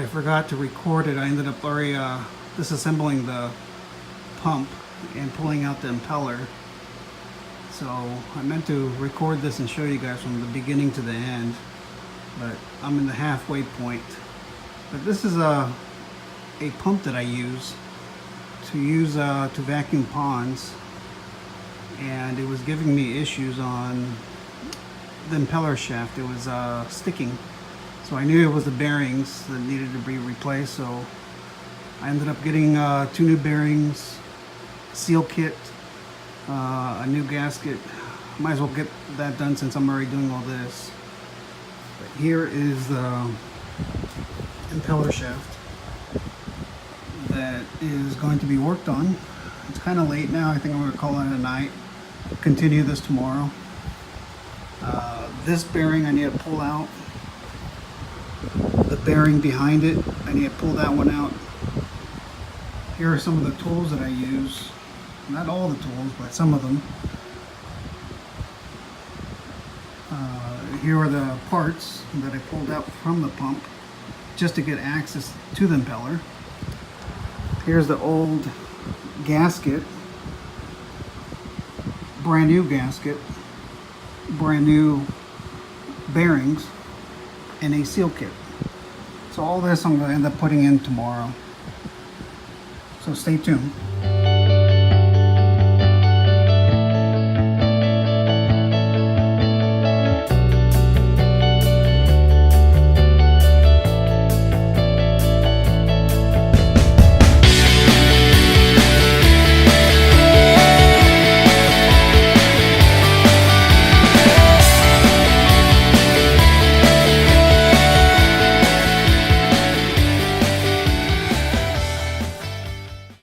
forgot to record it. I ended up already disassembling the pump and pulling out the impeller. So I meant to record this and show you guys from the beginning to the end, but I'm in the halfway point. But this is a pump that I use to vacuum ponds, and it was giving me issues on the impeller shaft. It was sticking, so I knew it was the bearings that needed to be replaced. So I ended up getting 2 new bearings, seal kit, a new gasket. Might as well get that done since I'm already doing all this. But here is the impeller shaft that is going to be worked on. It's kind of late now. I think I'm going to call it a night. Continue this tomorrow. This bearing I need to pull out. The bearing behind it, I need to pull that one out. Here are some of the tools that I use. Not all the tools, but some of them. Here are the parts that I pulled out from the pump just to get access to the impeller. Here's the old gasket, brand new gasket, brand new bearings, and a seal kit. So all this I'm going to end up putting in tomorrow. So stay tuned.